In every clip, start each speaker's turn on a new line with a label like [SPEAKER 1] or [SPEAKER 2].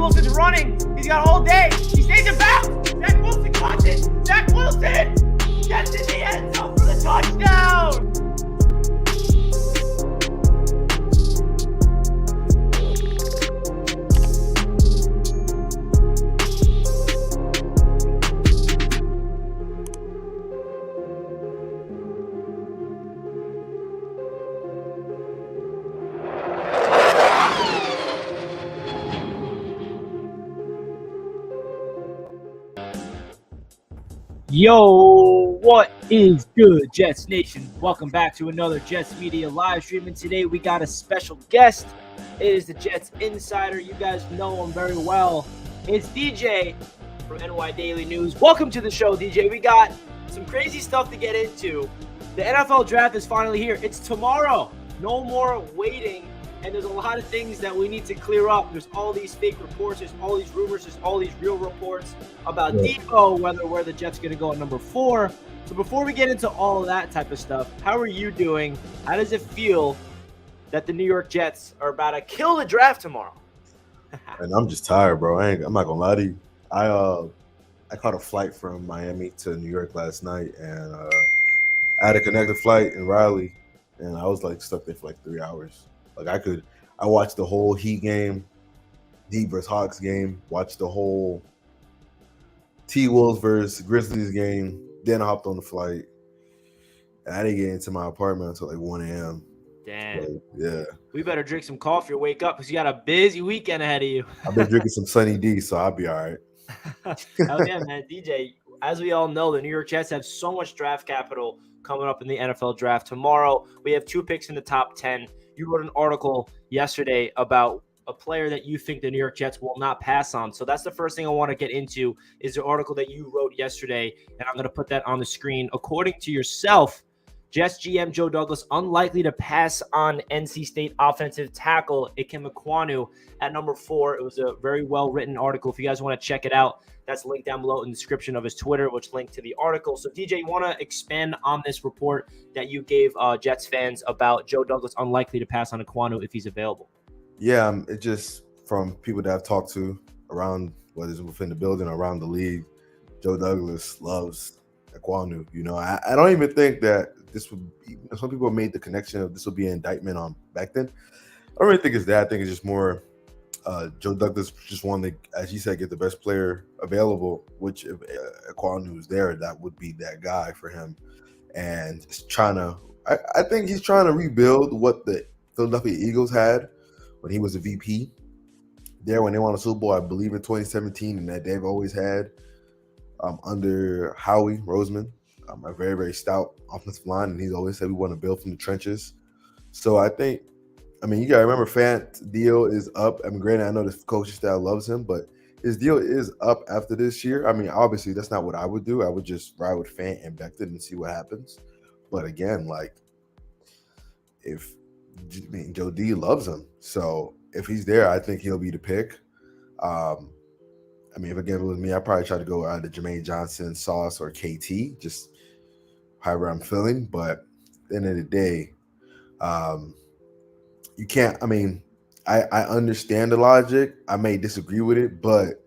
[SPEAKER 1] Wilson's running. He's got all day. He stays in bounds. Zach Wilson caught it. Zach Wilson gets in the end zone for the touchdown. Yo, what is good, Jets Nation? Welcome back to another Jets Media live stream. And today we got a special guest. It is the Jets Insider. You guys know him very well. It's DJ from NY Daily News. Welcome to the show, DJ. We got some crazy stuff to get into. The NFL draft is finally here. It's tomorrow. No more waiting. And there's a lot of things that we need to clear up. There's all these fake reports. There's all these rumors. There's all these real reports about Deebo, where the Jets going to go at number 4. So before we get into all of that type of stuff, how are you doing? How does it feel that the New York Jets are about to kill the draft tomorrow?
[SPEAKER 2] And I'm just tired, bro. I'm not gonna lie to you. I caught a flight from Miami to New York last night, and I had a connected flight in Raleigh, and I was like stuck there for like 3 hours. Like I watched the whole Heat game, Heat versus Hawks game, watched the whole T-Wolves versus Grizzlies game. Then I hopped on the flight, and I didn't get into my apartment until like 1 a.m.
[SPEAKER 1] Damn.
[SPEAKER 2] So, yeah.
[SPEAKER 1] We better drink some coffee or wake up because you got a busy weekend ahead of you.
[SPEAKER 2] I've been drinking some Sunny D, so I'll be all right.
[SPEAKER 1] Hell yeah, man. DJ, as we all know, the New York Jets have so much draft capital coming up in the NFL draft. Tomorrow, we have 2 picks in the top 10. You wrote an article yesterday about a player that you think the New York Jets will not pass on. So that's the first thing I want to get into is the article that you wrote yesterday, and I'm going to put that on the screen. According to yourself, Jets GM Joe Douglas unlikely to pass on NC State offensive tackle Ikem Ekwonu at number 4. It was a very well-written article. If you guys want to check it out, that's linked down below in the description of his Twitter, which linked to the article. So, DJ, you want to expand on this report that you gave Jets fans about Joe Douglas unlikely to pass on Ekwonu if he's available?
[SPEAKER 2] Yeah, it just from people that I've talked to around, whether it's within the building or around the league, Joe Douglas loves Ekwonu. You know, I don't even think that this would be, some people made the connection of this would be an indictment on back then. I don't really think it's that. I think it's just more Joe Douglas just wanted to, as you said, get the best player available, which if Ekwonu is there, that would be that guy for him. And it's trying to, I think he's trying to rebuild what the Philadelphia Eagles had when he was a VP there when they won a Super Bowl, I believe in 2017, and that they've always had under Howie Roseman, a very, very stout offensive line, and he's always said we want to build from the trenches. So I think, you got to remember Fant's deal is up. Granted, I know the coaching staff loves him, but his deal is up after this year. Obviously, that's not what I would do. I would just ride with Fant and Becton and see what happens. But again, Joe D loves him. So if he's there, I think he'll be the pick. If again it was me, I'd probably try to go either Jermaine Johnson, Sauce, or KT, just however I'm feeling. But at the end of the day, you can't. I understand the logic. I may disagree with it, but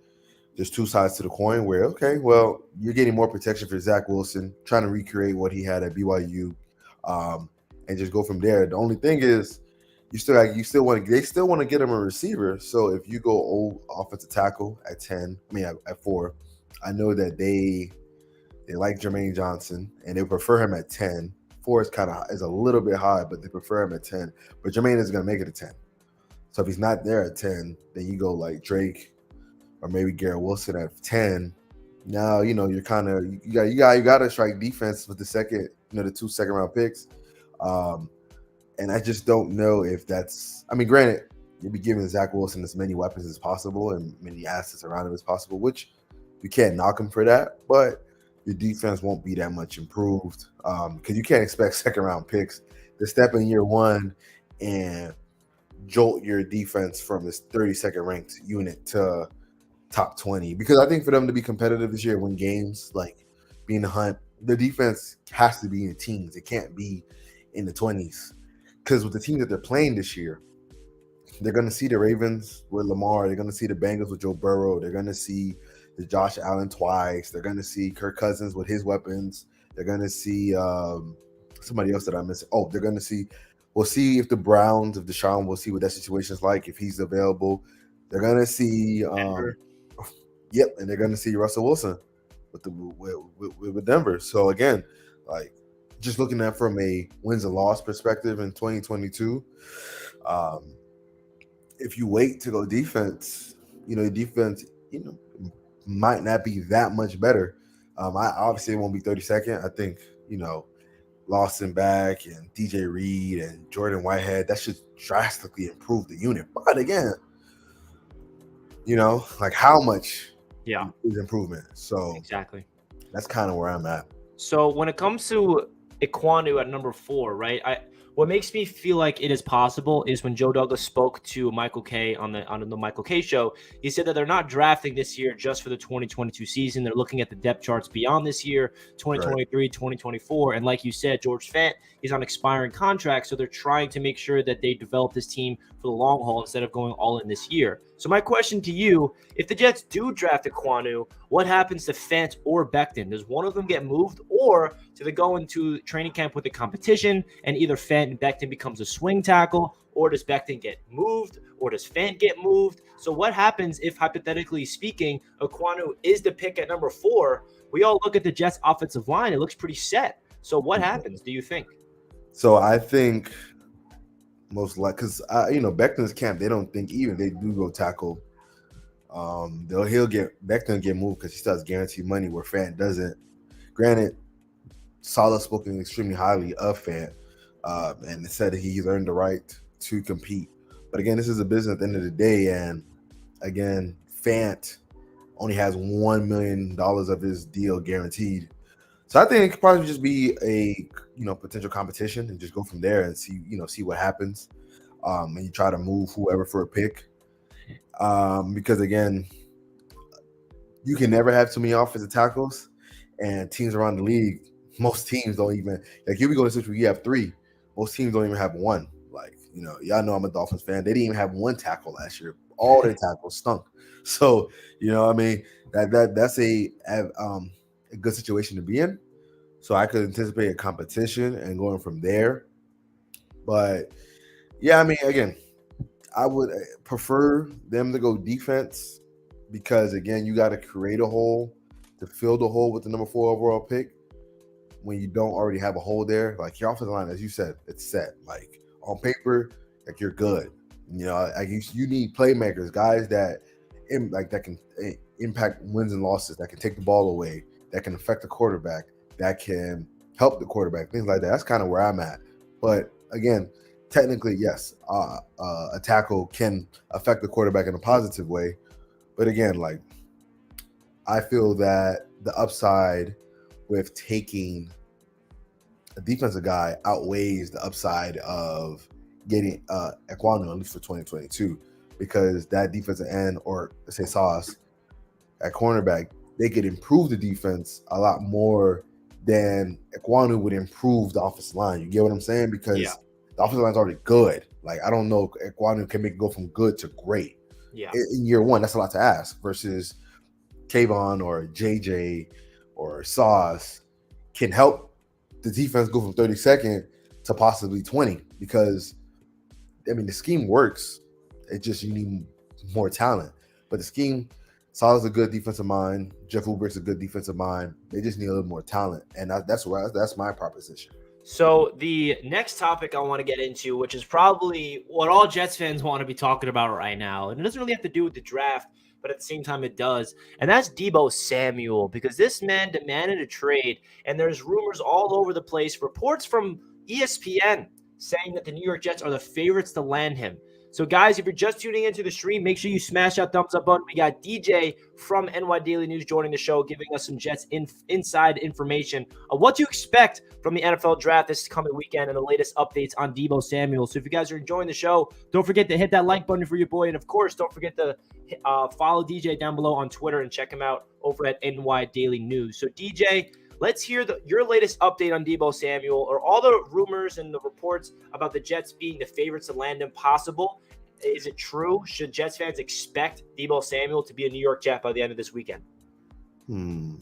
[SPEAKER 2] there's 2 sides to the coin where, okay, well, you're getting more protection for Zach Wilson, trying to recreate what he had at BYU, and just go from there. The only thing is, they still want to get him a receiver. So if you go old offensive tackle at 4, I know that they like Jermaine Johnson and they prefer him at 10. 4 is a little bit high, but they prefer him at 10. But Jermaine isn't going to make it at 10. So if he's not there at 10, then you go like Drake or maybe Garrett Wilson at 10. Now, you're kind of you got to strike defense with the second, the 2 second-round picks. And I just don't know if that's – granted, you'll be giving Zach Wilson as many weapons as possible and many assets around him as possible, which you can't knock him for that. But your defense won't be that much improved because you can't expect second-round picks to step in year 1 and jolt your defense from this 32nd ranked unit to top 20. Because I think for them to be competitive this year, win games, be in the hunt, the defense has to be in the teens. It can't be in the 20s. Because with the team that they're playing this year, they're going to see the Ravens with Lamar. They're going to see the Bengals with Joe Burrow. They're going to see the Josh Allen twice. They're going to see Kirk Cousins with his weapons. They're going to see somebody else that I missed. Oh, they're going to see. We'll see if the Browns, if Deshaun, we'll see what that situation is like, if he's available. They're going to see, and they're going to see Russell Wilson with Denver. So again, like just looking at from a wins and loss perspective in 2022, if you wait to go defense, defense, might not be that much better. I obviously it won't be 32nd. I think, Lawson back and DJ Reed and Jordan Whitehead, that should drastically improve the unit. But again, like how much is improvement. So
[SPEAKER 1] exactly.
[SPEAKER 2] That's kind of where I'm at.
[SPEAKER 1] So when it comes to Ekwonu at number 4, right? What makes me feel like it is possible is when Joe Douglas spoke to Michael Kay on the Michael Kay show, he said that they're not drafting this year just for the 2022 season. They're looking at the depth charts beyond this year, 2023, right. 2024. And like you said, George Fant is on expiring contract, so they're trying to make sure that they develop this team for the long haul instead of going all in this year. So my question to you, if the Jets do draft Ekwonu, what happens to Fant or Becton? Does one of them get moved, or do they go into training camp with the competition and either Fant and Becton becomes a swing tackle, or does Becton get moved, or does Fant get moved? So what happens if, hypothetically speaking, Ekwonu is the pick at number 4? We all look at the Jets' offensive line. It looks pretty set. So what happens, do you think?
[SPEAKER 2] So I think most likely, because Becton's camp, they don't think even they do go tackle. Becton get moved because he still has guaranteed money where Fant doesn't. Granted, Saleh spoken extremely highly of Fant, and said that he's earned the right to compete. But again, this is a business at the end of the day, and again, Fant only has $1 million of his deal guaranteed. So I think it could probably just be a potential competition and just go from there and see what happens. And you try to move whoever for a pick. Because again, you can never have too many offensive tackles, and teams around the league, most teams don't even here we go to situation where you have 3. Most teams don't even have 1. Like, y'all know I'm a Dolphins fan. They didn't even have 1 tackle last year. All their tackles stunk. So, that's a good situation to be in. So I could anticipate a competition and going from there. But yeah, again, I would prefer them to go defense because, again, you got to create a hole to fill the hole with the number 4 overall pick when you don't already have a hole there. Like your offensive line, as you said, it's set. Like on paper, like you're good. You need playmakers, guys that can impact wins and losses, that can take the ball away, that can affect the quarterback, that can help the quarterback, things like that. That's kind of where I'm at. But again, technically, yes, a tackle can affect the quarterback in a positive way. But again, I feel that the upside with taking a defensive guy outweighs the upside of getting Ekwonu, at least for 2022, because that defensive end, or let's say Sauce, at cornerback, they could improve the defense a lot more than Ekwonu would improve the offensive line. You get what I'm saying? Because the offensive line's already good. Like, I don't know if Ekwonu can make it go from good to great.
[SPEAKER 1] Yeah.
[SPEAKER 2] In year 1, that's a lot to ask, versus Kayvon or JJ or Sauce can help the defense go from 32nd to possibly 20, because the scheme works. It just, you need more talent. But the scheme, Saleh's a good defensive mind. Jeff Ulbricht's a good defensive mind. They just need a little more talent, and that's my proposition.
[SPEAKER 1] So the next topic I want to get into, which is probably what all Jets fans want to be talking about right now, and it doesn't really have to do with the draft, but at the same time it does, and that's Deebo Samuel, because this man demanded a trade, and there's rumors all over the place, reports from ESPN saying that the New York Jets are the favorites to land him. So, guys, if you're just tuning into the stream, make sure you smash that thumbs up button. We got DJ from NY Daily News joining the show, giving us some Jets inside information of what to expect from the NFL draft this coming weekend and the latest updates on Deebo Samuel. So if you guys are enjoying the show, don't forget to hit that like button for your boy. And, of course, don't forget to follow DJ down below on Twitter and check him out over at NY Daily News. So, DJ, let's hear your latest update on Deebo Samuel. Are all the rumors and the reports about the Jets being the favorites to land him possible? is it true? Should Jets fans expect Deebo Samuel to be a New York Jet by the end of this weekend?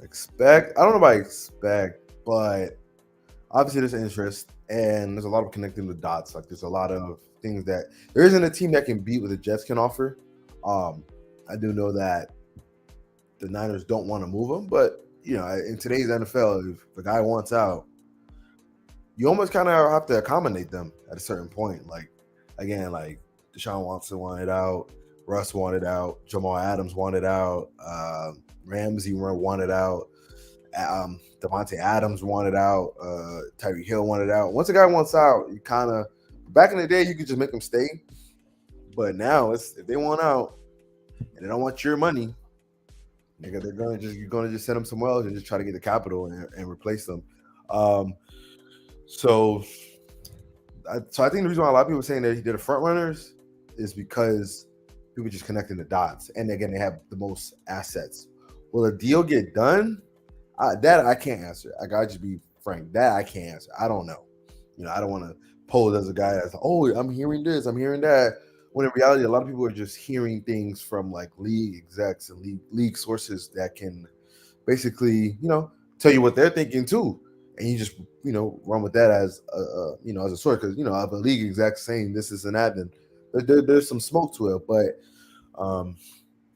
[SPEAKER 2] Expect? I don't know about expect, but obviously there's interest and there's a lot of connecting the dots. Like there's a lot of things that there isn't a team that can beat what the Jets can offer. I do know that the Niners don't want to move him, but in today's NFL, if the guy wants out, you almost kind of have to accommodate them at a certain point. Like again, like Deshaun Watson wanted out, Russ wanted out, Jamal Adams wanted out, Ramsey wanted out, Devontae Adams wanted out, Tyreek Hill wanted out. Once a guy wants out, you kind of back in the day you could just make them stay, but now if they want out and they don't want your money, you're gonna just send them somewhere else and just try to get the capital and replace them. So I think the reason why a lot of people are saying that they're the front runners is because people just connecting the dots, and again they have the most assets. Will a deal get done? That I can't answer. I gotta just be frank. That I can't answer. I don't know. I don't want to pose as a guy that's like, oh, I'm hearing this, I'm hearing that. When in reality, a lot of people are just hearing things from like league execs and league sources that can basically, tell you what they're thinking too, and you just, run with that as as a source because if a league exec saying this is and that, then there's some smoke to it. But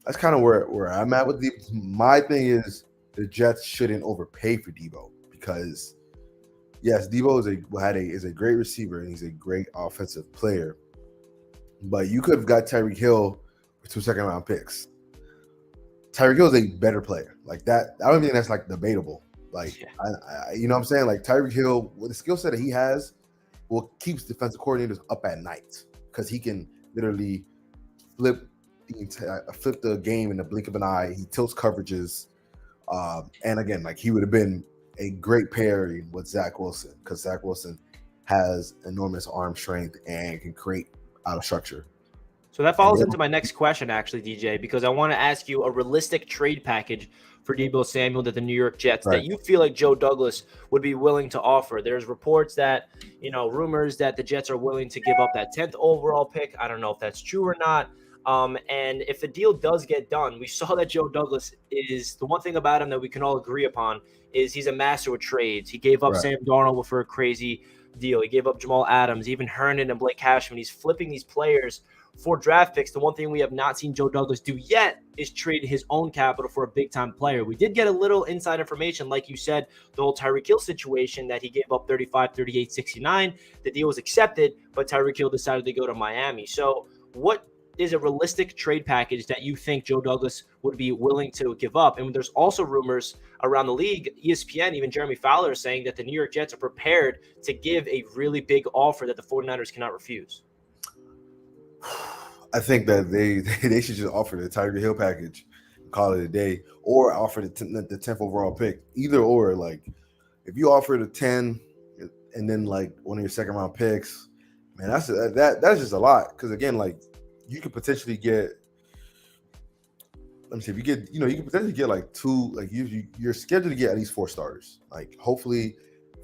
[SPEAKER 2] that's kind of where I'm at with my thing is the Jets shouldn't overpay for Deebo because yes, Deebo is a great receiver and he's a great offensive player. But you could have got Tyreek Hill with 2 second-round picks. Tyreek Hill is a better player. Like that, I don't think that's like debatable. Like, yeah. You know what I'm saying? Like Tyreek Hill, with the skill set that he has, will keeps defensive coordinators up at night because he can literally flip the game in the blink of an eye. He tilts coverages, and again, like he would have been a great pairing with Zach Wilson because Zach Wilson has enormous arm strength and can create out of structure.
[SPEAKER 1] So that follows into my next question, actually, DJ, because I want to ask you a realistic trade package for Deebo Samuel to the New York Jets that you feel like Joe Douglas would be willing to offer. There's reports that, rumors that the Jets are willing to give up that 10th overall pick. I don't know if that's true or not. And if the deal does get done, we saw that Joe Douglas is the one thing about him that we can all agree upon is he's a master with trades. He gave up Sam Darnold for a crazy deal. He gave up Jamal Adams, even Herndon and Blake Cashman. He's flipping these players for draft picks. The one thing we have not seen Joe Douglas do yet is trade his own capital for a big-time player. We did get a little inside information, like you said, the whole Tyreek Hill situation that he gave up 35, 38, 69. The deal was accepted, but Tyreek Hill decided to go to Miami. So what is a realistic trade package that you think Joe Douglas would be willing to give up? And there's also rumors around the league, ESPN, even Jeremy Fowler is saying that the New York Jets are prepared to give a really big offer that the 49ers cannot refuse.
[SPEAKER 2] I think that they should just offer the Tyreek Hill package, call it a day, or offer the 10th overall pick. Either or, like if you offer the 10 and then like one of your second round picks, man, that's just a lot. Because again, like you could potentially get. Let me see if you get, you could potentially get like two, like you're scheduled to get at least 4 starters. Like hopefully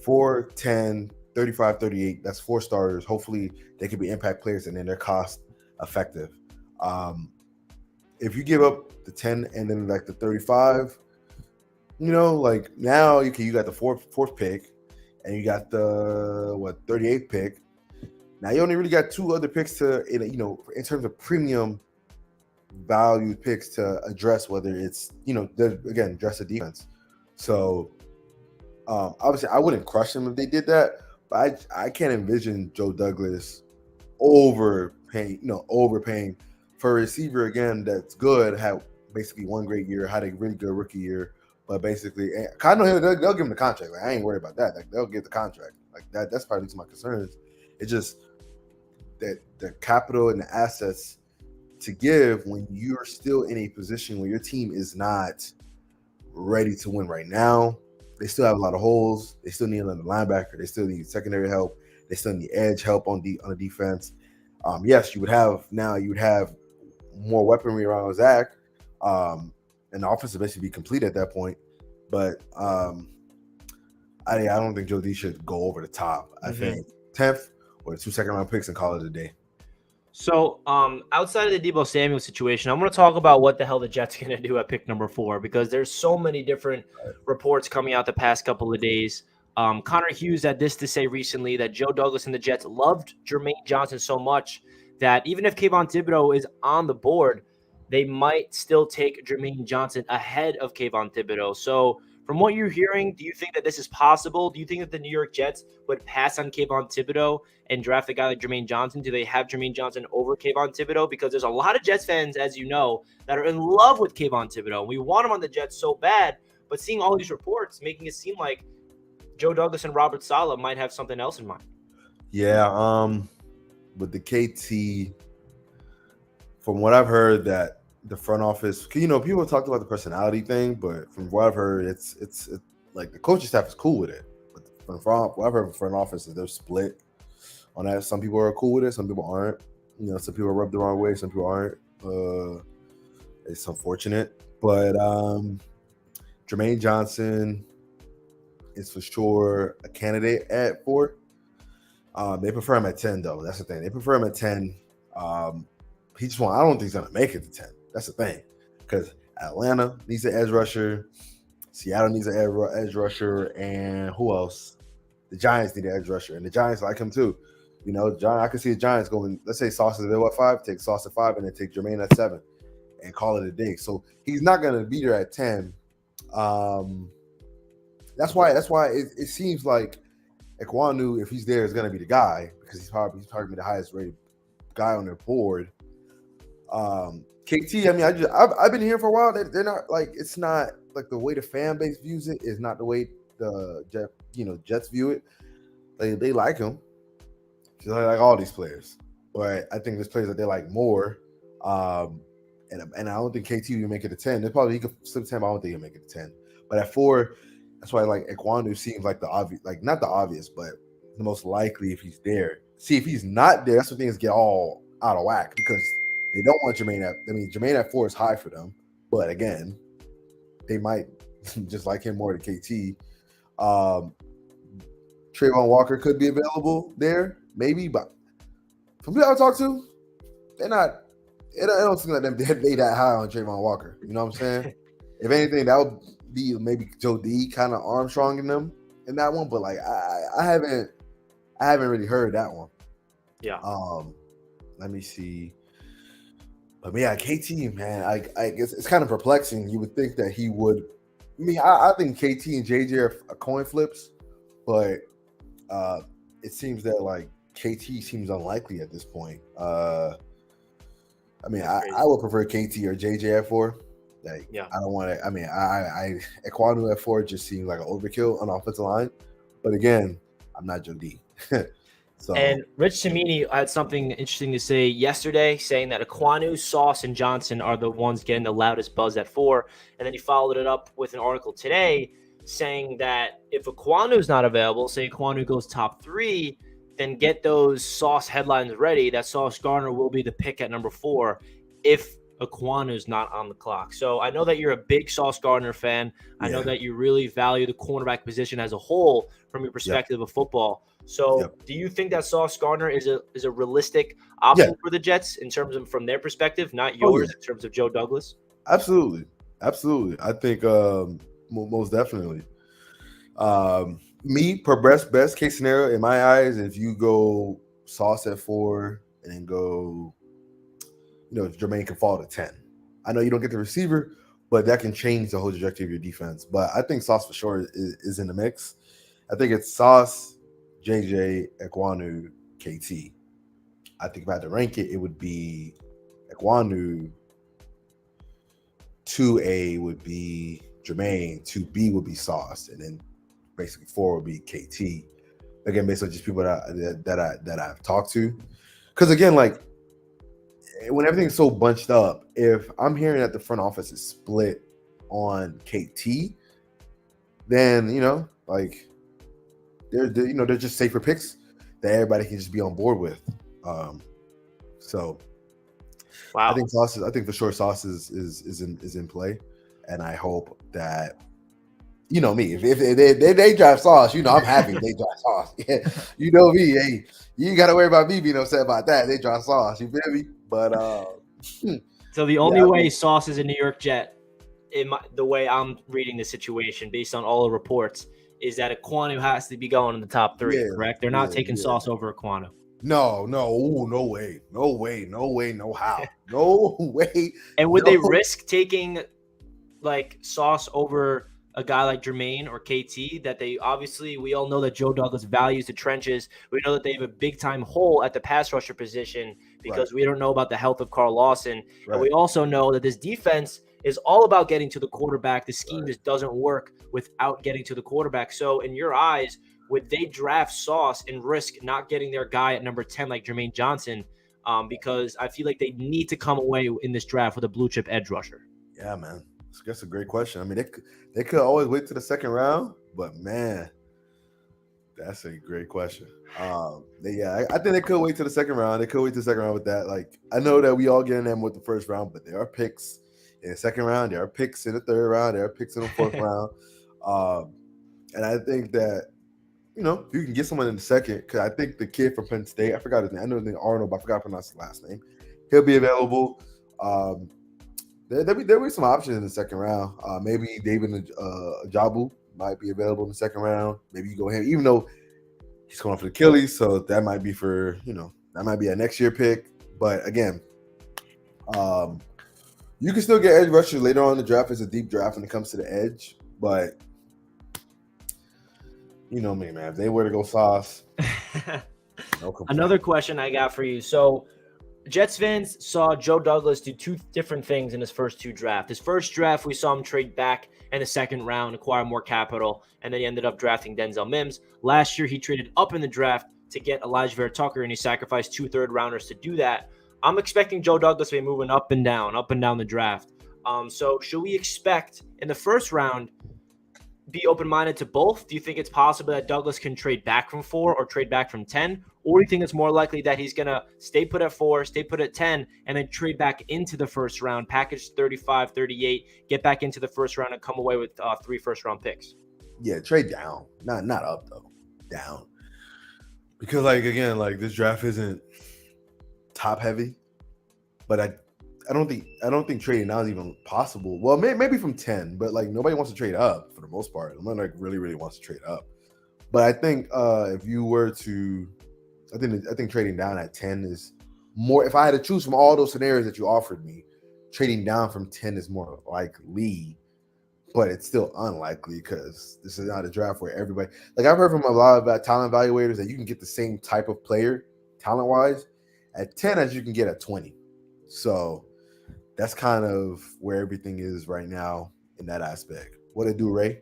[SPEAKER 2] 4, 10, 35, 38, that's 4 starters. Hopefully they could be impact players and then they're cost effective. If you give up the 10 and then like the 35, like now you got the fourth pick and you got the 38th pick. Now you only really got 2 other picks in terms of premium value picks to address whether it's, address the defense. So obviously I wouldn't crush them if they did that, but I can't envision Joe Douglas overpaying for a receiver again that's good, had basically one great year, had a really good rookie year, but basically I know they'll give him the contract. Like I ain't worried about that. Like they'll get the contract. Like that's probably to my concerns. It's just that the capital and the assets to give when you're still in a position where your team is not ready to win right now. They still have a lot of holes. They still need another linebacker. They still need secondary help. They still need edge help on the defense. Yes, you would have more weaponry around Zach, and the offense would basically be complete at that point. But I don't think Joe D should go over the top. I think 10th or the 2 second round picks and call it a day.
[SPEAKER 1] So, outside of the Deebo Samuel situation, I'm going to talk about what the hell the Jets are going to do at pick number 4 because there's so many different reports coming out the past couple of days. Connor Hughes had this to say recently that Joe Douglas and the Jets loved Jermaine Johnson so much that even if Kayvon Thibodeau is on the board, they might still take Jermaine Johnson ahead of Kayvon Thibodeau. So, from what you're hearing, do you think that this is possible? Do you think that the New York Jets would pass on Kayvon Thibodeau and draft a guy like Jermaine Johnson? Do they have Jermaine Johnson over Kayvon Thibodeau? Because there's a lot of Jets fans, as you know, that are in love with Kayvon Thibodeau. We want him on the Jets so bad, but seeing all these reports making it seem like Joe Douglas and Robert Saleh might have something else in mind.
[SPEAKER 2] Yeah, with the KT, from what I've heard, that the front office, people talked about the personality thing, but from what I've heard, it's like the coaching staff is cool with it. But what I've heard from front office is they're split on that. Some people are cool with it, some people aren't. Some people are rubbed the wrong way, some people aren't. It's unfortunate, but Jermaine Johnson is for sure a candidate at 4. They prefer him at 10, though. That's the thing. They prefer him at 10. I don't think he's gonna make it to 10. That's the thing, because Atlanta needs an edge rusher, Seattle needs an edge rusher, and who else? The Giants need an edge rusher, and the Giants like him too. I can see the Giants going. Let's say Sauce is available at 5, take Sauce at 5, and then take Jermaine at 7, and call it a day. So he's not gonna be there at 10. That's why it seems like Ekwonu, if he's there, is gonna be the guy, because he's probably the highest rated guy on their board. KT, I mean, I've been here for a while. They're not like, it's not like the way the fan base views it is not the way the Jets view it. They like him. They like all these players, but I think there's players that they like more. And I don't think KT will make it to 10. He could slip 10, but I don't think he'll make it to 10. But at 4, that's why like Ekwonu seems like the obvious, like not the obvious, but the most likely if he's there. See, if he's not there, that's when things get all out of whack, because they don't want Jermaine Jermaine at 4 is high for them, but again, they might just like him more than KT. Trevon Walker could be available there, maybe, but from people I talk to, they're not. It don't seem like they that high on Trevon Walker. You know what I'm saying? If anything, that would be maybe Joe D kind of Armstrong in them in that one, but like I haven't really heard that one.
[SPEAKER 1] Yeah.
[SPEAKER 2] Let me see. But yeah, KT, man, I guess it's kind of perplexing. You would think that he would. I think KT and JJ are coin flips, but it seems that like KT seems unlikely at this point. I would prefer KT or JJ at 4. Like, yeah. I don't want to. Ekwonu at 4 just seems like an overkill on the offensive line. But again, I'm not Joe D. So.
[SPEAKER 1] And Rich Cimini had something interesting to say yesterday, saying that Ekwonu, Sauce, and Johnson are the ones getting the loudest buzz at 4. And then he followed it up with an article today saying that if Ekwonu is not available, say Ekwonu goes top 3, then get those Sauce headlines ready. That Sauce Gardner will be the pick at number 4 if Ekwonu is not on the clock. So I know that you're a big Sauce Gardner fan. Yeah. I know that you really value the cornerback position as a whole from your perspective of football. So do you think that Sauce Gardner is a realistic option for the Jets in terms of from their perspective, not yours in terms of Joe Douglas?
[SPEAKER 2] Absolutely. I think most definitely. Best case scenario in my eyes, if you go Sauce at 4 and then go, Jermaine can fall to 10. I know you don't get the receiver, but that can change the whole trajectory of your defense. But I think Sauce for sure is in the mix. I think it's Sauce, JJ, Ekwonu, KT. I think if I had to rank it, it would be Ekwonu. 2A would be Jermaine. 2B would be Sauce, and then basically 4 would be KT. Again, based on just people that I've talked to. Because again, like when everything's so bunched up, if I'm hearing that the front office is split on KT, then they're just safer picks that everybody can just be on board with. So wow. I think for sure Sauce is in play, and I hope that you know me. If they draft Sauce, you know I'm happy if they draft Sauce. Yeah, you know me. Hey, you ain't got to worry about me being upset about that. They draft Sauce. You feel me? But
[SPEAKER 1] so the only way Sauce is a New York Jet, the way I'm reading the situation, based on all the reports, is that Ekwonu has to be going in the top 3. Correct? They're not taking Sauce over Ekwonu.
[SPEAKER 2] No, no way, no how, no way.
[SPEAKER 1] And would they risk taking like Sauce over a guy like Jermaine or KT? That they obviously, we all know that Joe Douglas values the trenches. We know that they have a big time hole at the pass rusher position because we don't know about the health of Carl Lawson, and we also know that this defense is all about getting to the quarterback. The scheme just doesn't work without getting to the quarterback. So in your eyes, would they draft Sauce and risk not getting their guy at number 10 like Jermaine Johnson? Because I feel like they need to come away in this draft with a blue chip edge rusher.
[SPEAKER 2] Yeah, man. That's a great question. I mean, they could always wait to the second round, but man, that's a great question. I think they could wait to the second round. They could wait to the second round with that. Like, I know that we all get in them with the first round, but there are picks in the second round. There are picks in the third round. There are picks in the fourth round. And I think that, you know, if you can get someone in the second, because I think the kid from Penn State, I forgot his name. I know his name Arnold, but I forgot to pronounce his last name. He'll be available. There'll be some options in the second round. Maybe David Ajabu might be available in the second round. Maybe you go ahead, even though he's going for the Achilles, so that might be for, you know, that might be a next year pick. But again, you can still get edge rushers later on in the draft. It's a deep draft when it comes to the edge, but you know me, man. If they were to go Sauce, no complaint.
[SPEAKER 1] Another question I got for you. So Jets fans saw Joe Douglas do 2 different things in his first 2 drafts. His first draft, we saw him trade back in the second round, acquire more capital, and then he ended up drafting Denzel Mims. Last year, he traded up in the draft to get Elijah Vera Tucker, and he sacrificed 2 third-rounders to do that. I'm expecting Joe Douglas to be moving up and down the draft. So should we expect in the first round be open-minded to both? Do you think it's possible that Douglas can trade back from 4 or trade back from 10? Or do you think it's more likely that he's going to stay put at 4, stay put at 10, and then trade back into the first round, package 35, 38, get back into the first round and come away with 3 first-round picks?
[SPEAKER 2] Yeah, trade down. Not up, though. Down. Because, like, again, like, this draft isn't top-heavy. But I don't think trading now is even possible. Well, maybe from 10, but like nobody wants to trade up for the most part. No one like really wants to trade up. But I think if you were to, I think trading down at 10 is more. If I had to choose from all those scenarios that you offered me, trading down from 10 is more likely, but it's still unlikely because this is not a draft where everybody. Like I've heard from a lot of talent evaluators that you can get the same type of player talent-wise at 10 as you can get at 20. So that's kind of where everything is right now in that aspect. What it do, Ray?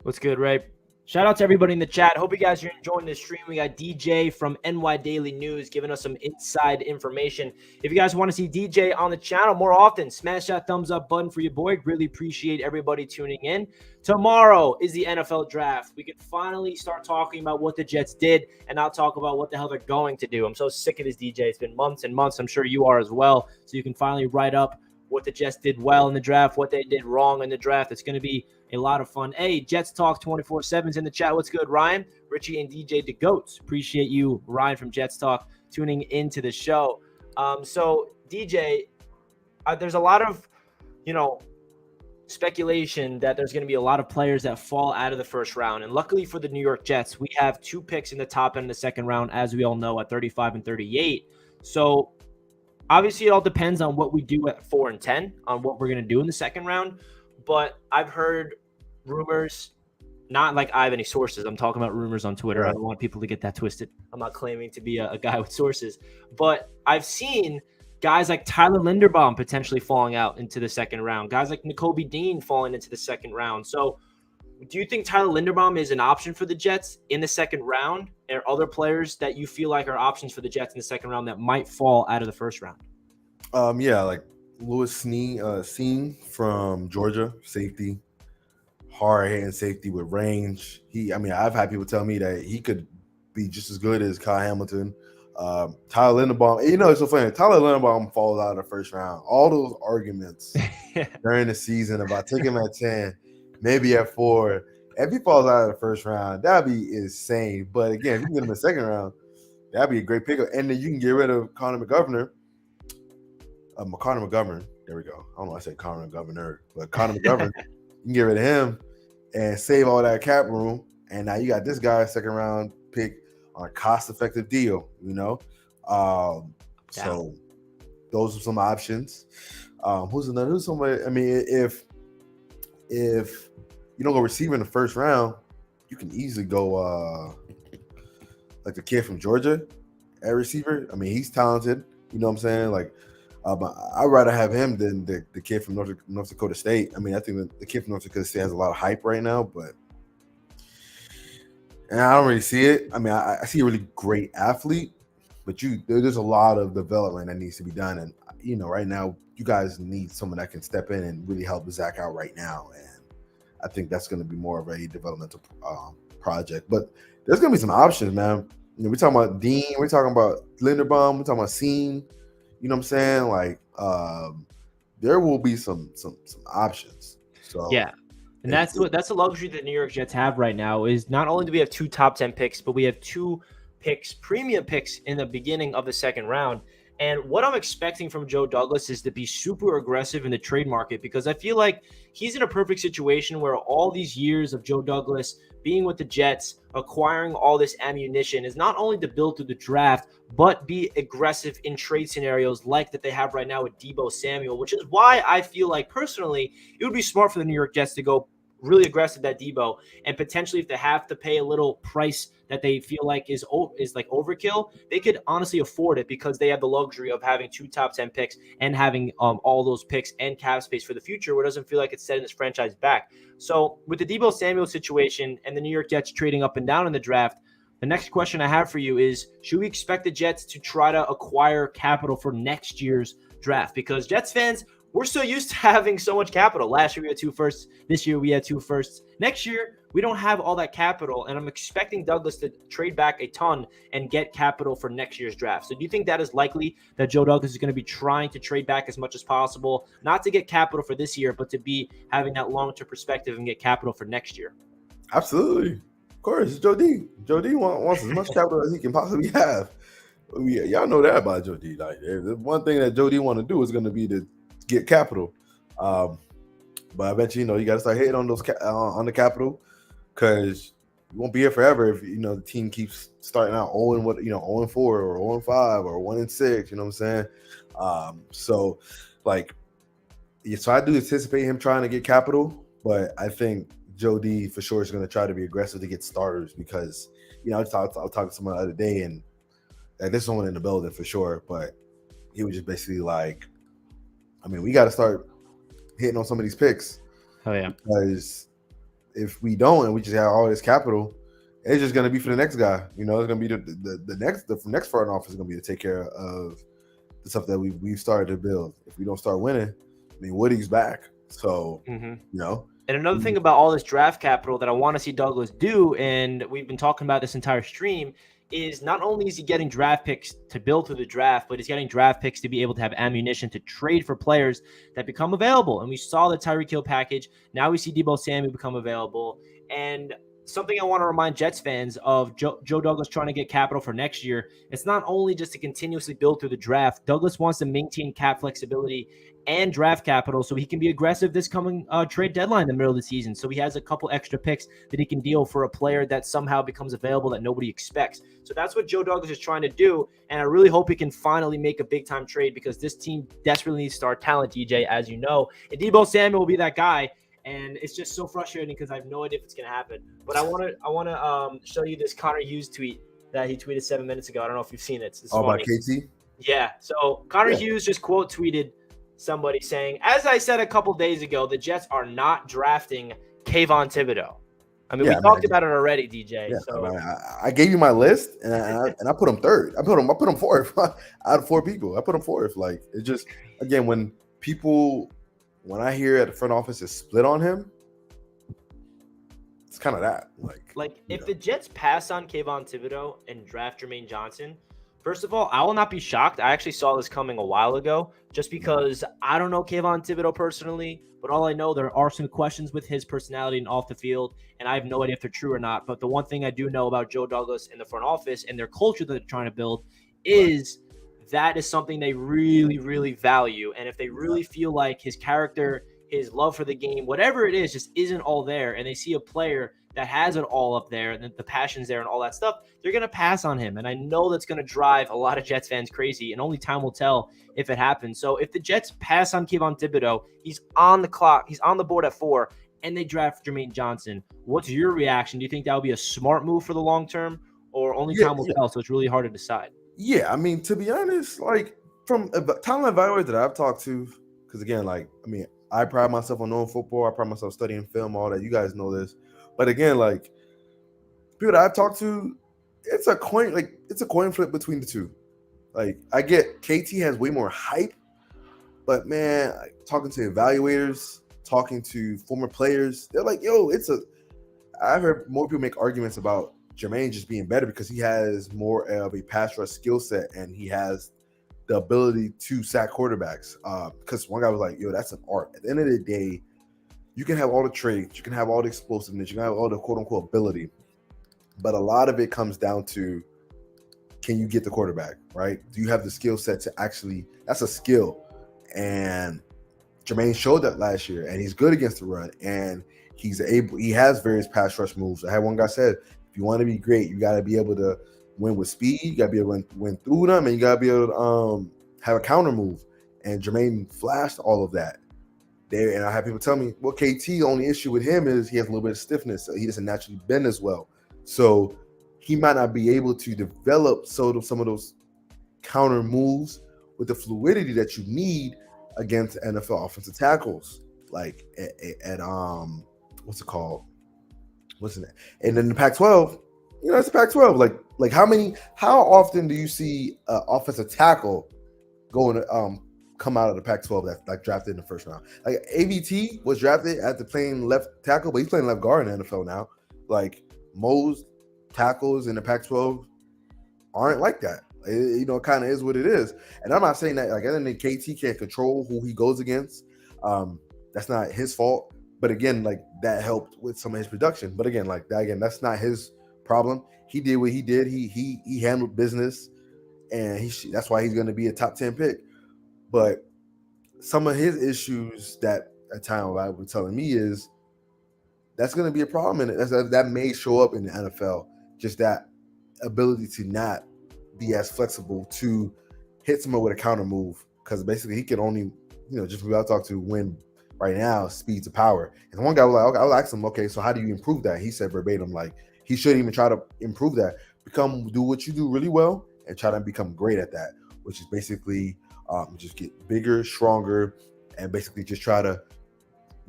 [SPEAKER 1] What's good, Ray? Shout out to everybody in the chat. Hope you guys are enjoying this stream. We got DJ from NY Daily News giving us some inside information. If you guys want to see DJ on the channel more often, smash that thumbs up button for your boy. Really appreciate everybody tuning in. Tomorrow is the NFL draft. We can finally start talking about what the Jets did and not talk about what the hell they're going to do. I'm so sick of this, DJ. It's been months and months. I'm sure you are as well. So you can finally write up what the Jets did well in the draft, what they did wrong in the draft. It's going to be a lot of fun. Hey, Jets Talk 24/7's in the chat. What's good, Ryan? Richie and DJ DeGoats. Appreciate you, Ryan from Jets Talk, tuning into the show. So, DJ, there's a lot of, speculation that there's going to be a lot of players that fall out of the first round. And luckily for the New York Jets, we have 2 picks in the top end of the second round, as we all know, at 35 and 38. So, obviously, it all depends on what we do at 4 and 10, on what we're going to do in the second round. But I've heard rumors, not like I have any sources. I'm talking about rumors on Twitter. I don't want people to get that twisted. I'm not claiming to be a guy with sources. But I've seen guys like Tyler Linderbaum potentially falling out into the second round. Guys like Nakobe Dean falling into the second round. So do you think Tyler Linderbaum is an option for the Jets in the second round? Are other players that you feel like are options for the Jets in the second round that might fall out of the first round?
[SPEAKER 2] Yeah, like Lewis Seen from Georgia, safety, hard-hitting safety with range. I've had people tell me that he could be just as good as Kyle Hamilton. Tyler Linderbaum, it's so funny. Tyler Linderbaum falls out of the first round. All those arguments during the season about taking him at 10, maybe at 4. If he falls out of the first round, that'd be insane. But again, if you can get him in the second round, that'd be a great pickup. And then you can get rid of Connor McGovern. Connor McGovern. There we go. I don't know why I said Connor McGovern, but Connor McGovern. You can get rid of him and save all that cap room. And now you got this guy, second round pick on a cost-effective deal, So those are some options. Who's somebody? I mean, if you don't go receiver in the first round, you can easily go like the kid from Georgia at receiver. I mean, he's talented. You know what I'm saying? Like, I'd rather have him than the kid from North Dakota State. I mean, I think that the kid from North Dakota State has a lot of hype right now, and I don't really see it. I mean, I see a really great athlete, but there's a lot of development that needs to be done. And, right now, you guys need someone that can step in and really help Zach out right now. And I think that's going to be more of a developmental project. But there's going to be some options, man. We're talking about Dean. We're talking about Linderbaum. We're talking about Scene. You know what I'm saying? Like, there will be some options. So
[SPEAKER 1] yeah. And that's the luxury that New York Jets have right now is not only do we have 2 top 10 picks, but we have 2 picks, premium picks in the beginning of the second round. And what I'm expecting from Joe Douglas is to be super aggressive in the trade market, because I feel like he's in a perfect situation where all these years of Joe Douglas being with the Jets, acquiring all this ammunition is not only to build through the draft, but be aggressive in trade scenarios like that they have right now with Deebo Samuel, which is why I feel like personally it would be smart for the New York Jets to go really aggressive at Deebo, and potentially if they have to pay a little price that they feel like is like overkill, they could honestly afford it because they have the luxury of having 2 top 10 picks and having all those picks and cap space for the future, where it doesn't feel like it's setting this franchise back. So with the Deebo Samuel situation and the New York Jets trading up and down in the draft, the next question I have for you is, should we expect the Jets to try to acquire capital for next year's draft? Because Jets fans, we're so used to having so much capital. Last year we had 2 firsts. This year we had 2 firsts. Next year we don't have all that capital, and I'm expecting Douglas to trade back a ton and get capital for next year's draft. So do you think that is likely that Joe Douglas is going to be trying to trade back as much as possible, not to get capital for this year, but to be having that long-term perspective and get capital for next year?
[SPEAKER 2] Absolutely. Of course, Joe D. Joe D wants as much capital as he can possibly have. Y'all know that about Joe D. Like, the one thing that Joe D want to do is going to be to get capital. But I bet you got to start hitting on those on the capital, because you won't be here forever if the team keeps starting out 0-4 or 0-5 or 1-6. You know what I'm saying? So I do anticipate him trying to get capital, but I think Joe D for sure is going to try to be aggressive to get starters, because I was talking to someone the other day, and there's someone in the building for sure, but he was just basically like, I mean, we got to start hitting on some of these picks.
[SPEAKER 1] Oh yeah,
[SPEAKER 2] because if we don't and we just have all this capital, it's just going to be for the next guy. It's going to be the next front office is going to be to take care of the stuff that we've started to build. If we don't start winning, I mean, Woody's back, so
[SPEAKER 1] And another thing about all this draft capital that I want to see Douglas do, and we've been talking about this entire stream, is not only is he getting draft picks to build through the draft, but he's getting draft picks to be able to have ammunition to trade for players that become available. And we saw the Tyreek Hill package. Now we see Deebo Samuel become available. And something I want to remind Jets fans of Joe Douglas trying to get capital for next year. It's not only just to continuously build through the draft. Douglas wants to maintain cap flexibility and draft capital so he can be aggressive this coming trade deadline in the middle of the season. So he has a couple extra picks that he can deal for a player that somehow becomes available that nobody expects. So that's what Joe Douglas is trying to do. And I really hope he can finally make a big time trade, because this team desperately needs star talent, DJ, as you know. And Deebo Samuel will be that guy. And it's just so frustrating because I have no idea if it's going to happen. But I want to show you this Connor Hughes tweet that he tweeted 7 minutes ago. I don't know if you've seen it. It's
[SPEAKER 2] all about KT?
[SPEAKER 1] Yeah. So Connor Hughes just quote tweeted somebody saying, "As I said a couple days ago, the Jets are not drafting Kayvon Thibodeau." I mean, we talked about it already, DJ.
[SPEAKER 2] Yeah,
[SPEAKER 1] so
[SPEAKER 2] I gave you my list, and I put him third. I put him fourth out of 4 people. I put him fourth. Like, it's just, again, when I hear at the front office is split on him, it's kind of that. Like
[SPEAKER 1] if the Jets pass on Kayvon Thibodeau and draft Jermaine Johnson, First of all, I will not be shocked. I actually saw this coming a while ago just because I don't know Kayvon Thibodeau personally, but all I know, there are some questions with his personality and off the field, and I have no idea if they're true or not. But the one thing I do know about Joe Douglas and the front office and their culture that they're trying to build is that is something they really, really value. And if they really feel like his character, his love for the game, whatever it is, just isn't all there, and they see a player that has it all up there and the passion's there and all that stuff, they're going to pass on him. And I know that's going to drive a lot of Jets fans crazy, and only time will tell if it happens. So if the Jets pass on Kayvon Thibodeau, he's on the clock, he's on the board at 4, and they draft Jermaine Johnson, what's your reaction? Do you think that would be a smart move for the long term, or only time will tell, so it's really hard to decide?
[SPEAKER 2] Yeah, I mean, to be honest, like from talent evaluators that I've talked to, because again, like, I mean, I pride myself on knowing football. I pride myself studying film, all that. You guys know this. But again, like, people that I've talked to, it's a coin flip between the two. Like, I get KT has way more hype, but man, like, talking to evaluators, talking to former players, they're like, yo, I've heard more people make arguments about Jermaine just being better because he has more of a pass rush skill set and he has the ability to sack quarterbacks. Because one guy was like, yo, that's an art. At the end of the day, you can have all the traits, you can have all the explosiveness, you can have all the quote-unquote ability, but a lot of it comes down to, can you get the quarterback, right? Do you have the skill set to actually – that's a skill. And Jermaine showed that last year, and he's good against the run, and he has various pass rush moves. I had one guy said, if you want to be great, you got to be able to win with speed, you got to be able to win through them, and you got to be able to have a counter move. And Jermaine flashed all of that. And I have people tell me, well, KT, the only issue with him is he has a little bit of stiffness. So he doesn't naturally bend as well. So he might not be able to develop some of those counter moves with the fluidity that you need against NFL offensive tackles. Like at what's it called? What's it? And then the Pac-12, it's the Pac-12. Like how often do you see an offensive tackle going to come out of the Pac-12 that's like drafted in the first round? Like AVT was drafted at the playing left tackle, but he's playing left guard in the NFL now. Like most tackles in the Pac-12 aren't like that. It kind of is what it is. And I'm not saying that like I think KT can't control who he goes against. That's not his fault. But again, like that helped with some of his production. But again, that's not his problem. He did what he did. He handled business, and that's why he's going to be a top 10 pick. But some of his issues that at time I was telling me is that's going to be a problem, and that may show up in the NFL. Just that ability to not be as flexible to hit someone with a counter move, because basically he can only, just who I talk to, win right now, speed to power. And one guy was like, okay, I'll ask him, okay, so how do you improve that? He said verbatim, like he shouldn't even try to improve that. Do what you do really well and try to become great at that, which is basically just get bigger, stronger, and basically just try to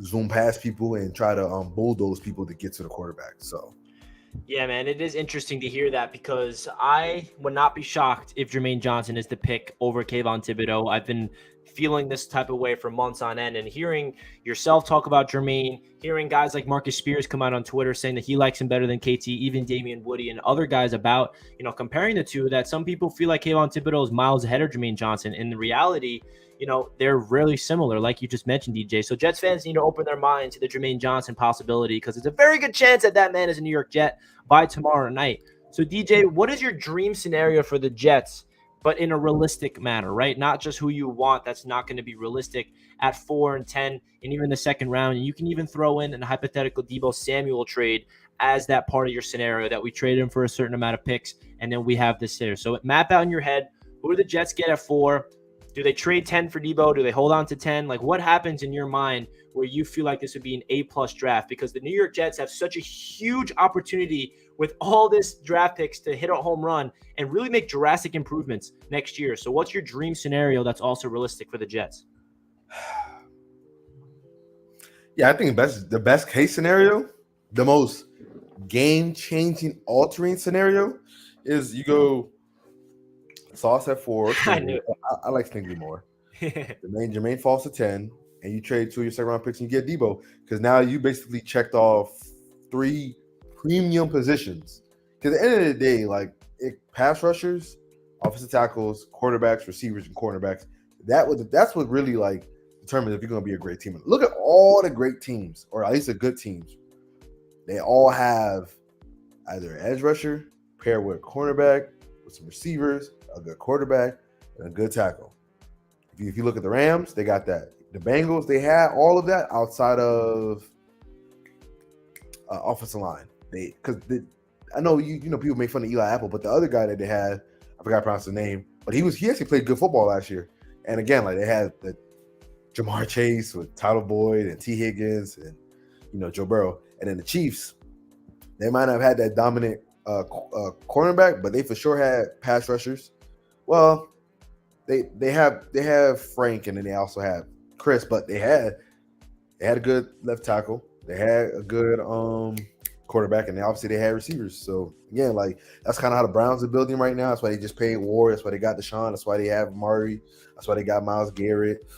[SPEAKER 2] zoom past people and try to bulldoze people to get to the quarterback. So
[SPEAKER 1] yeah, man, it is interesting to hear that, because I would not be shocked if Jermaine Johnson is the pick over Kayvon Thibodeau. I've been feeling this type of way for months on end, and hearing yourself talk about Jermaine, hearing guys like Marcus Spears come out on Twitter saying that he likes him better than KT, even Damian Woody and other guys about, comparing the two, that some people feel like Kayvon Thibodeau is miles ahead of Jermaine Johnson. In the reality, they're really similar, like you just mentioned, DJ. So Jets fans need to open their mind to the Jermaine Johnson possibility, because it's a very good chance that man is a New York Jet by tomorrow night. So DJ, what is your dream scenario for the Jets, but in a realistic manner, right? Not just who you want. That's not going to be realistic at 4 and 10 and even the second round. And you can even throw in a hypothetical Deebo Samuel trade as that part of your scenario, that we traded him for a certain amount of picks, and then we have this here. So map out in your head, who do the Jets get at 4? Do they trade 10 for Deebo? Do they hold on to 10? Like, what happens in your mind where you feel like this would be an A+ draft? Because the New York Jets have such a huge opportunity with all this draft picks to hit a home run and really make drastic improvements next year. So what's your dream scenario that's also realistic for the Jets?
[SPEAKER 2] Yeah, I think the best case scenario, the most game-changing, altering scenario is you go Sauce at 4. I like Stingley more. Jermaine falls to 10, and you trade 2 of your second-round picks and you get Deebo, because now you basically checked off 3 premium positions. Because at the end of the day, like pass rushers offensive tackles, quarterbacks, receivers, and cornerbacks. That's what really like determines if you're going to be a great team. Look at all the great teams, or at least the good teams. They all have either an edge rusher paired with a cornerback, with some receivers, a good quarterback, and a good tackle. If you look at the Rams, they got that. The Bengals, they had all of that outside of offensive line. I know you know people make fun of Eli Apple, but the other guy that they had, I forgot to pronounce the name, but he actually played good football last year. And again, like they had the Jamar Chase with Tyler Boyd and T. Higgins and Joe Burrow, and then the Chiefs, they might not have had that dominant cornerback, but they for sure had pass rushers. Well, they have Frank, and then they also have Chris, but they had a good left tackle, they had a good quarterback, and obviously they had receivers. So again, like that's kind of how the Browns are building right now. That's why they just paid Ward. That's why they got Deshaun. That's why they have Murray. That's why they got Myles Garrett.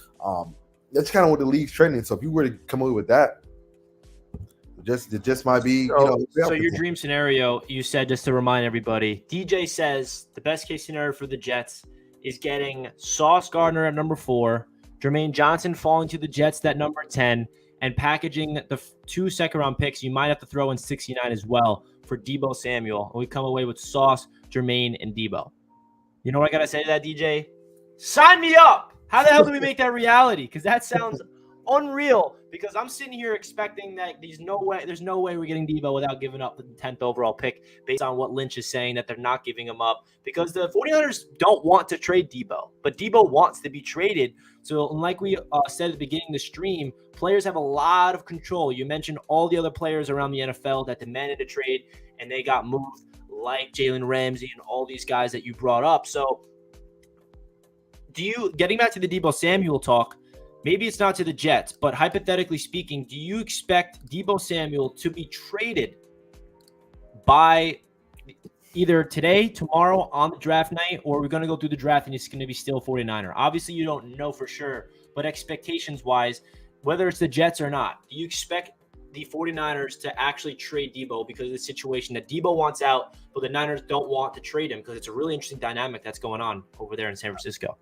[SPEAKER 2] That's kind of what the league's trending. So if you were to come away with that, it just might be.
[SPEAKER 1] So your dream scenario, you said, just to remind everybody, DJ says the best case scenario for the Jets is getting Sauce Gardner at number 4, Jermaine Johnson falling to the Jets at number 10, and packaging the 2 second-round picks. You might have to throw in 69 as well for Deebo Samuel. And we come away with Sauce, Jermaine, and Deebo. You know what I got to say to that, DJ? Sign me up! How the hell do we make that reality? Because that sounds unreal. Because I'm sitting here expecting that there's no way we're getting Deebo without giving up the 10th overall pick based on what Lynch is saying, that they're not giving him up. Because the 49ers don't want to trade Deebo, but Deebo wants to be traded. So like we said at the beginning of the stream, players have a lot of control. You mentioned all the other players around the NFL that demanded a trade and they got moved, like Jalen Ramsey and all these guys that you brought up. So getting back to the Deebo Samuel talk, maybe it's not to the Jets, but hypothetically speaking, do you expect Deebo Samuel to be traded by either today, tomorrow, on the draft night, or we're going to go through the draft and it's going to be still 49er? Obviously, you don't know for sure, but expectations-wise, whether it's the Jets or not, do you expect the 49ers to actually trade Deebo because of the situation that Deebo wants out, but the Niners don't want to trade him? Because it's a really interesting dynamic that's going on over there in San Francisco.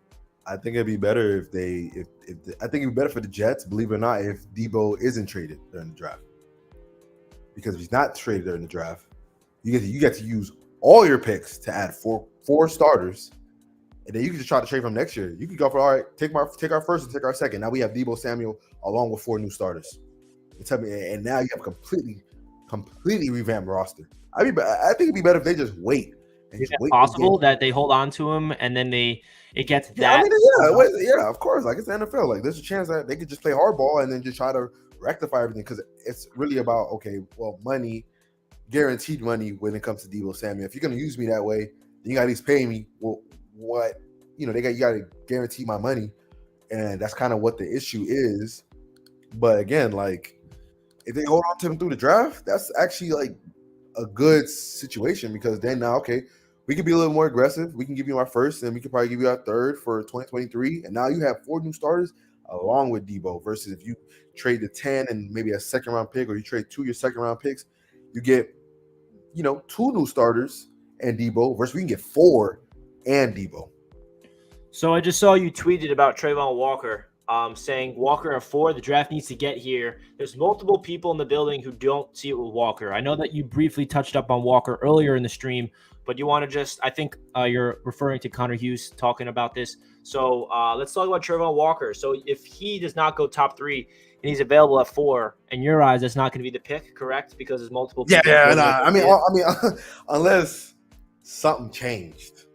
[SPEAKER 2] I think it'd be better I think it'd be better for the Jets, believe it or not, if Deebo isn't traded during the draft. Because if he's not traded during the draft, you get to use all your picks to add four starters, and then you can just try to trade from next year. You can go for, all right, take our first and take our second. Now we have Deebo Samuel along with 4 new starters. And now you have a completely revamped roster. I think it'd be better if they just wait.
[SPEAKER 1] Is it possible that they hold on to him and then it gets that?
[SPEAKER 2] Yeah, of course. Like, it's the NFL. Like, there's a chance that they could just play hardball and then just try to rectify everything, because it's really about, okay, well, money, guaranteed money when it comes to Deebo Samuel. If you're going to use me that way, then you got to at least pay me what you got to guarantee my money, and that's kind of what the issue is. But again, like, if they hold on to him through the draft, that's actually like a good situation, because then now, okay, we could be a little more aggressive. We can give you our first, and we could probably give you our third for 2023. And now you have 4 new starters along with Deebo, versus if you trade the 10 and maybe a second-round pick, or you trade 2 of your second-round picks, you get, 2 new starters and Deebo, versus we can get 4 and Deebo.
[SPEAKER 1] So I just saw you tweeted about Trevon Walker, saying Walker at 4, the draft needs to get here. There's multiple people in the building who don't see it with Walker. I know that you briefly touched up on Walker earlier in the stream, but you want to just, I think you're referring to Connor Hughes talking about this. So let's talk about Trevon Walker. So if he does not go top 3 and he's available at 4, in your eyes, that's not going to be the pick, correct? Because there's multiple people.
[SPEAKER 2] I mean, unless something changed,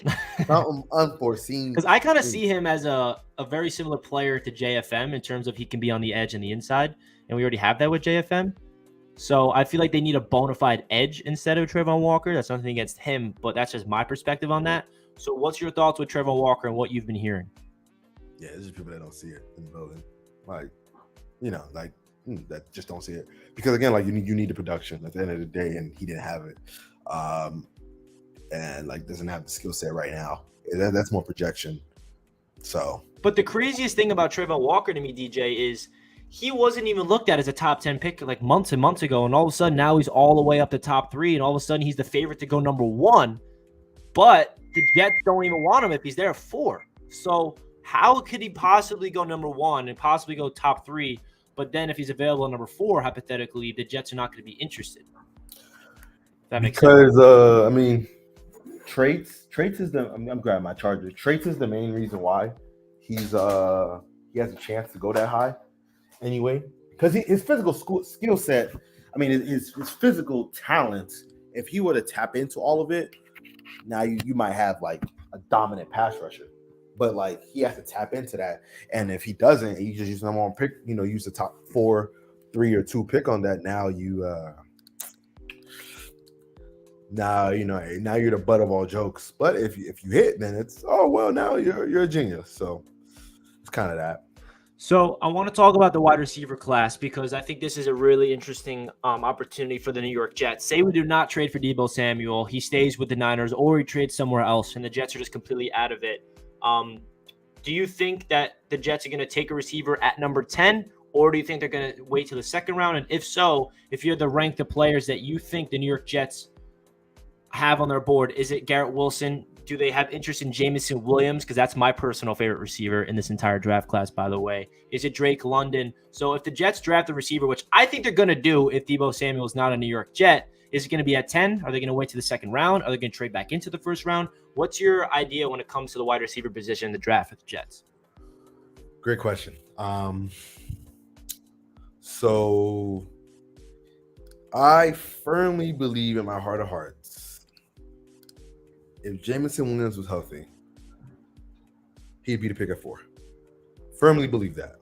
[SPEAKER 2] something unforeseen.
[SPEAKER 1] Because I kind of see him as a very similar player to JFM in terms of he can be on the edge and the inside, and we already have that with JFM. So I feel like they need a bona fide edge instead of Trevon Walker. That's nothing against him, but that's just my perspective on that. So what's your thoughts with Trevon Walker and what you've been hearing?
[SPEAKER 2] Yeah, there's just people that don't see it in the building. Like, that just don't see it. Because again, like, you need the production at the end of the day, and he didn't have it. And like doesn't have the skill set right now. That's more projection. So,
[SPEAKER 1] but the craziest thing about Trevon Walker to me, DJ, is he wasn't even looked at as a top 10 pick like months and months ago, and all of a sudden now he's all the way up to top 3, and all of a sudden he's the favorite to go number 1. But the Jets don't even want him if he's there at 4. So how could he possibly go number 1 and possibly go top 3? But then if he's available at number 4, hypothetically, the Jets are not going to be interested. That makes sense.
[SPEAKER 2] Because I mean, traits is the. I'm grabbing my charger. Traits is the main reason why he has a chance to go that high. Anyway, because his physical skill set, I mean, his physical talents. If he were to tap into all of it, now you might have like a dominant pass rusher. But like he has to tap into that, and if he doesn't, you just use the number 1 pick. Use the top 4, 3, or 2 pick on that. Now now you're the butt of all jokes. But if you hit, then it's now you're a genius. So it's kind of that.
[SPEAKER 1] So I want to talk about the wide receiver class because I think this is a really interesting opportunity for the New York Jets. Say we do not trade for Deebo Samuel, he stays with the Niners, or he trades somewhere else, and the Jets are just completely out of it. Do you think that the Jets are going to take a receiver at number 10, or do you think they're going to wait till the second round? And if so, if you're to rank the players that you think the New York Jets have on their board, is it Garrett Wilson? Do they have interest in Jameson Williams? Because that's my personal favorite receiver in this entire draft class, by the way. Is it Drake London? So if the Jets draft a receiver, which I think they're going to do if Deebo Samuel is not a New York Jet, is it going to be at 10? Are they going to wait to the second round? Are they going to trade back into the first round? What's your idea when it comes to the wide receiver position in the draft with the Jets?
[SPEAKER 2] Great question. So I firmly believe in my heart of hearts, if Jameson Williams was healthy, he'd be the pick at 4. Firmly believe that.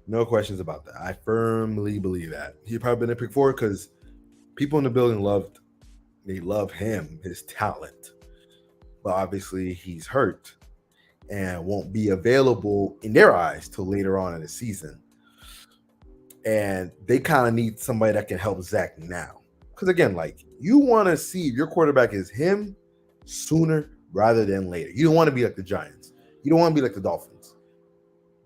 [SPEAKER 2] No questions about that. I firmly believe that. He'd probably been a pick 4 because people in the building love him, his talent. But obviously he's hurt and won't be available in their eyes till later on in the season. And they kind of need somebody that can help Zach now. Because again, like, you want to see if your quarterback is him sooner rather than later. You don't want to be like the Giants. You don't want to be like the Dolphins.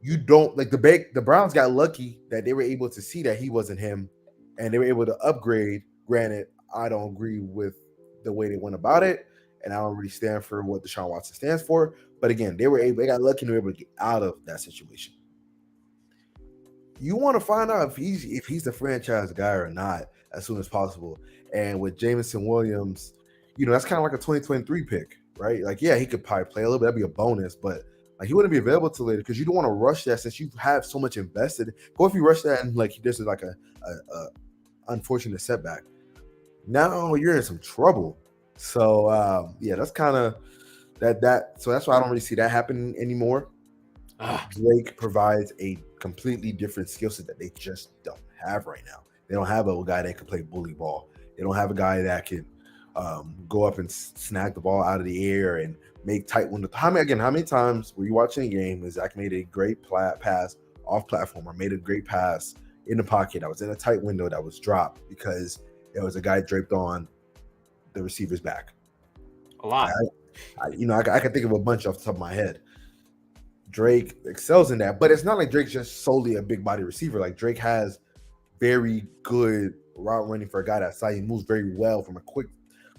[SPEAKER 2] You don't like the Browns got lucky that they were able to see that he wasn't him, and they were able to upgrade. Granted, I don't agree with the way they went about it, and I don't really stand for what Deshaun Watson stands for. But again, they got lucky and they were able to get out of that situation. You want to find out if he's the franchise guy or not as soon as possible. And with Jameson Williams, that's kind of like a 2023 pick, right? Like, yeah, he could probably play a little bit. That'd be a bonus, but like, he wouldn't be available till later because you don't want to rush that since you have so much invested. Go if you rush that and like this is like a unfortunate setback. Now you're in some trouble. So yeah, that's kind of that. So that's why I don't really see that happening anymore. Drake provides a completely different skill set that they just don't have right now. They don't have a guy that can play bully ball. They don't have a guy that can go up and snag the ball out of the air and make tight window. How many times were you watching a game and Zach made a great pass off platform or made a great pass in the pocket that was in a tight window that was dropped because there was a guy draped on the receiver's back?
[SPEAKER 1] A lot.
[SPEAKER 2] I can think of a bunch off the top of my head. Drake excels in that, but it's not like Drake's just solely a big body receiver. Like, Drake has very good route running for a guy that size. He moves very well from a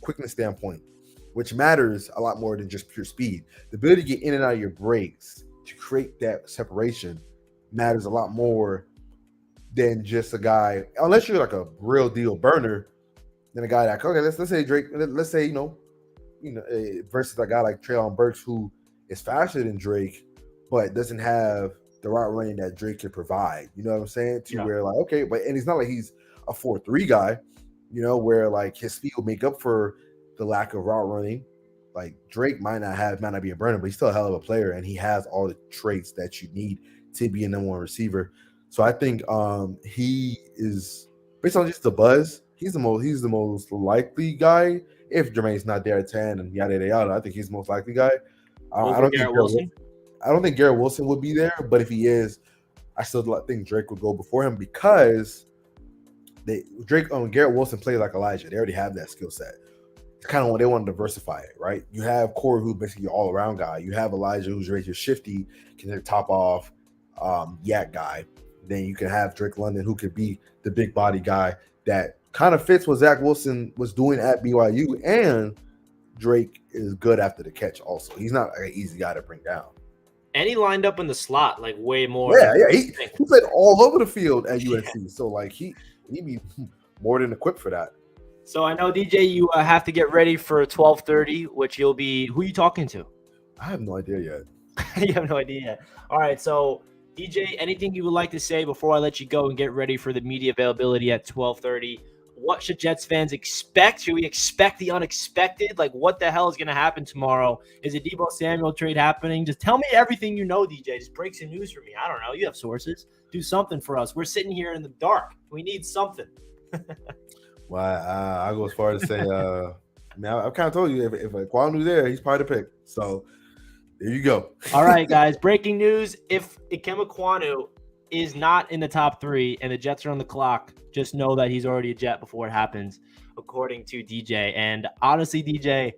[SPEAKER 2] quickness standpoint, which matters a lot more than just pure speed. The ability to get in and out of your breaks to create that separation matters a lot more than just a guy, unless you're like a real deal burner, than a guy that, okay, let's say Drake, let's say, versus a guy like Treylon Burks who is faster than Drake, but doesn't have the route running that Drake can provide. You know what I'm saying? Where like, okay, and it's not like he's a 4-3 guy, where like his speed will make up for the lack of route running. Like, Drake might not be a burner, but he's still a hell of a player, and he has all the traits that you need to be a number 1 receiver. So I think he is, based on just the buzz, he's the most likely guy. If Jermaine's not there at 10 and yada yada yada, I think he's the most likely guy. I don't think Garrett Wilson would be there, but if he is, I still think Drake would go before him because Garrett Wilson plays like Elijah. They already have that skill set. It's kind of what they want to diversify it, right? You have Corey, who's basically your all-around guy. You have Elijah, who's your shifty, can top off yak guy. Then you can have Drake London, who could be the big body guy that kind of fits what Zach Wilson was doing at BYU and Drake is good after the catch also. He's not an easy guy to bring down.
[SPEAKER 1] And he lined up in the slot like way more.
[SPEAKER 2] Yeah. He played all over the field at USC. So like he be more than equipped for that.
[SPEAKER 1] So I know, DJ, you have to get ready for 12:30, which you'll be – who are you talking to?
[SPEAKER 2] I have no idea yet.
[SPEAKER 1] You have no idea yet. All right, so DJ, anything you would like to say before I let you go and get ready for the media availability at 12:30? What should Jets fans expect? Should we expect the unexpected? Like, what the hell is going to happen tomorrow? Is a Deebo Samuel trade happening? Just tell me everything you know, DJ. Just break some news for me. I don't know. You have sources. Do something for us. We're sitting here in the dark. We need something.
[SPEAKER 2] Well, I go as far as to say, I kind of told you if Kwanu there, he's probably the pick. So there you go.
[SPEAKER 1] All right, guys. Breaking news: if Ikem Ekwonu is not in the top 3 and the Jets are on the clock, just know that he's already a Jet before it happens, according to DJ. And honestly, DJ,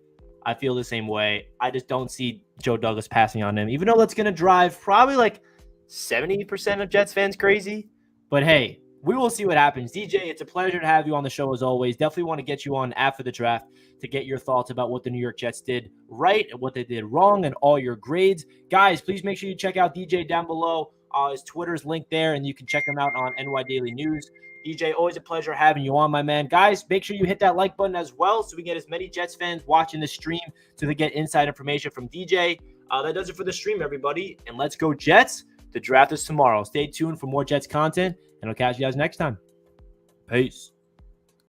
[SPEAKER 1] I feel the same way. I just don't see Joe Douglas passing on him, even though that's going to drive probably like 70% of Jets fans crazy. But hey, we will see what happens. DJ, it's a pleasure to have you on the show as always. Definitely want to get you on after the draft to get your thoughts about what the New York Jets did right and what they did wrong and all your grades. Guys, please make sure you check out DJ down below. His Twitter's linked there, and you can check him out on NY Daily News. DJ, always a pleasure having you on, my man. Guys, make sure you hit that like button as well so we get as many Jets fans watching the stream so they get inside information from DJ. That does it for the stream, everybody. And let's go Jets. The draft is tomorrow. Stay tuned for more Jets content, and I'll catch you guys next time. Peace.